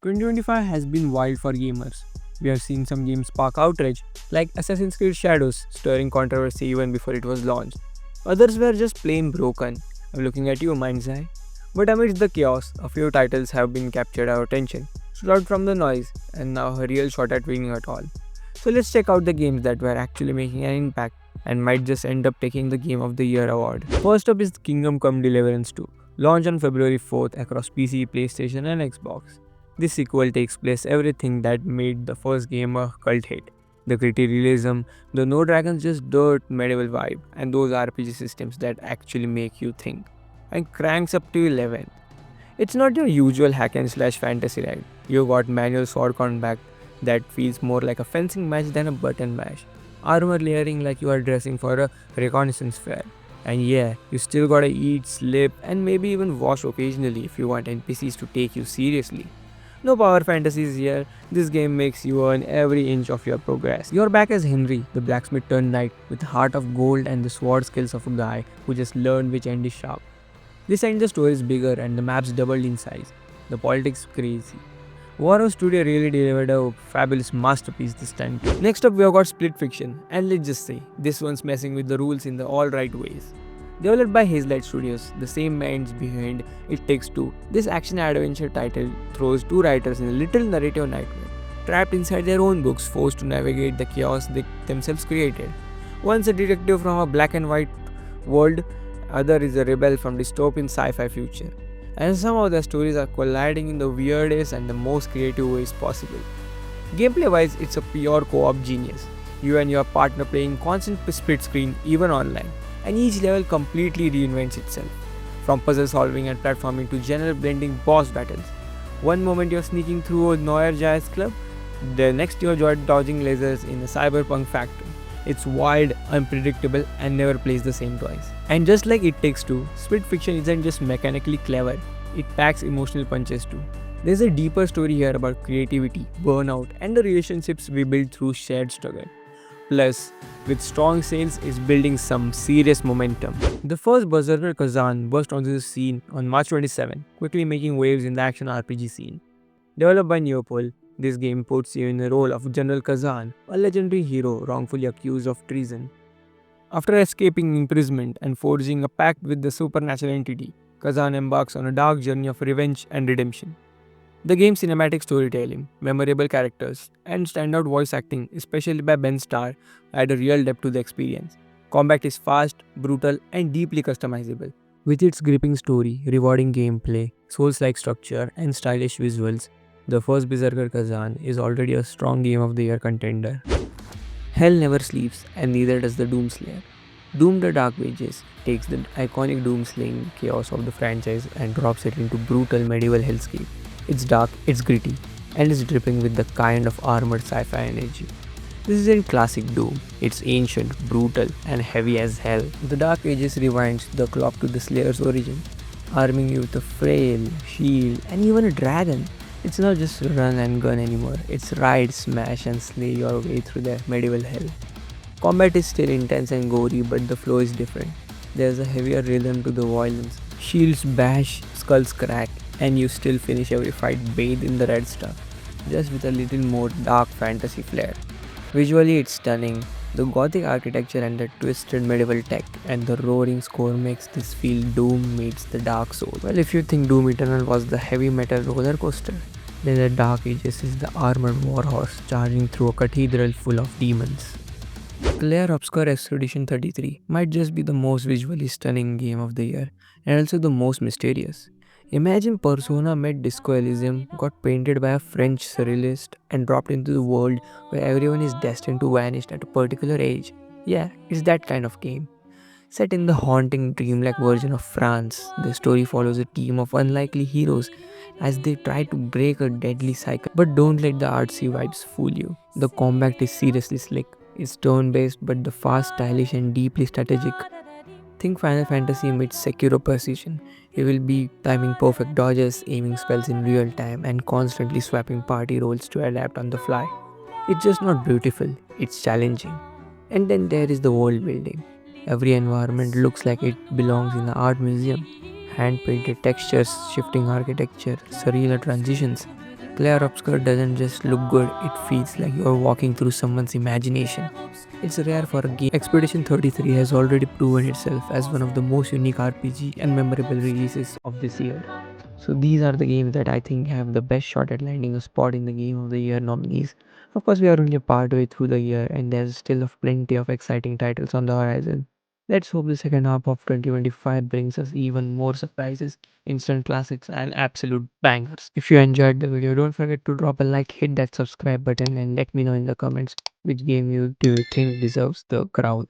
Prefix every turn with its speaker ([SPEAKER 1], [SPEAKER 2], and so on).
[SPEAKER 1] 2025 has been wild for gamers. We have seen some games spark outrage, like Assassin's Creed Shadows, stirring controversy even before it was launched. Others were just plain broken. I'm looking at you, Mind's Eye. But amidst the chaos, a few titles have been captured our attention, stood out from the noise, and now a real shot at winning at all. So let's check out the games that were actually making an impact and might just end up taking the Game of the Year award. First up is Kingdom Come Deliverance 2, launched on February 4th across PC, PlayStation, and Xbox. This sequel takes place everything that made the first game a cult hit. The gritty realism, the no dragons just dirt medieval vibe, and those RPG systems that actually make you think. And cranks up to 11. It's not your usual hack and slash fantasy ride. You got manual sword combat that feels more like a fencing match than a button mash. Armor layering like you are dressing for a reconnaissance fair. And yeah, you still gotta eat, sleep, and maybe even wash occasionally if you want NPCs to take you seriously. No power fantasies here, this game makes you earn every inch of your progress. You're back as Henry, the blacksmith turned knight, with a heart of gold and the sword skills of a guy who just learned which end is sharp. This time the story is bigger and the maps doubled in size. The politics crazy. Warhouse Studio really delivered a fabulous masterpiece this time too. Next up we have got Split Fiction, and let's just say, this one's messing with the rules in the alright ways. Developed by Hazelight Studios, the same minds behind It Takes Two, this action-adventure title throws two writers in a little narrative nightmare, trapped inside their own books, forced to navigate the chaos they themselves created. One's a detective from a black and white world, other is a rebel from dystopian sci-fi future. And somehow their stories are colliding in the weirdest and the most creative ways possible. Gameplay-wise, it's a pure co-op genius. You and your partner playing constant split screen even online, and each level completely reinvents itself. From puzzle solving and platforming to genre blending boss battles. One moment you're sneaking through a Noir Jazz club, the next you're dodging lasers in a cyberpunk factory. It's wild, unpredictable, and never plays the same twice. And just like It Takes Two, Split Fiction isn't just mechanically clever, it packs emotional punches too. There's a deeper story here about creativity, burnout, and the relationships we build through shared struggle. Plus, with strong sales, is building some serious momentum. The first Berserker Kazan burst onto the scene on March 27, quickly making waves in the action RPG scene. Developed by Neopol, this game puts you in the role of General Kazan, a legendary hero wrongfully accused of treason. After escaping imprisonment and forging a pact with the supernatural entity, Kazan embarks on a dark journey of revenge and redemption. The game's cinematic storytelling, memorable characters, and standout voice acting, especially by Ben Starr, add a real depth to the experience. Combat is fast, brutal, and deeply customizable. With its gripping story, rewarding gameplay, Souls-like structure, and stylish visuals, the first Berserker Kazan is already a strong Game of the Year contender. Hell never sleeps, and neither does the Doomslayer. Doom the Dark Ages takes the iconic Doomslaying chaos of the franchise and drops it into brutal medieval hellscape. It's dark, it's gritty, and it's dripping with the kind of armored sci-fi energy. This isn't classic Doom, it's ancient, brutal, and heavy as hell. The Dark Ages rewinds the clock to the Slayer's origin, arming you with a frail, shield, and even a dragon. It's not just run and gun anymore, it's ride, smash, and slay your way through the medieval hell. Combat is still intense and gory, but the flow is different. There's a heavier rhythm to the violence. Shields bash, skulls crack, and you still finish every fight bathed in the red stuff, just with a little more dark fantasy flair. Visually it's stunning, the gothic architecture and the twisted medieval tech and the roaring score makes this feel Doom meets the Dark Soul. Well, if you think Doom Eternal was the heavy metal roller coaster, then the Dark Ages is the armored warhorse charging through a cathedral full of demons. Claire Obscure Expedition 33 might just be the most visually stunning game of the year, and also the most mysterious. Imagine Persona met Disco Elysium, got painted by a French surrealist, and dropped into the world where everyone is destined to vanish at a particular age. Yeah, it's that kind of game. Set in the haunting, dreamlike version of France, the story follows a team of unlikely heroes as they try to break a deadly cycle. But don't let the artsy vibes fool you. The combat is seriously slick. It's turn-based, but the fast, stylish, and deeply strategic. Think Final Fantasy meets Sekiro precision. You will be timing perfect dodges, aiming spells in real time, and constantly swapping party roles to adapt on the fly. It's just not beautiful, it's challenging. And then there is the world building. Every environment looks like it belongs in an art museum. Hand painted textures, shifting architecture, surreal transitions. Clair Obscure doesn't just look good, it feels like you're walking through someone's imagination. It's rare for a game. Expedition 33 has already proven itself as one of the most unique RPG and memorable releases of this year. So these are the games that I think have the best shot at landing a spot in the Game of the Year nominees. Of course, we are only a part way through the year and there's still plenty of exciting titles on the horizon. Let's hope the second half of 2025 brings us even more surprises, instant classics, and absolute bangers. If you enjoyed the video, don't forget to drop a like, hit that subscribe button, and let me know in the comments which game you do you think deserves the crown.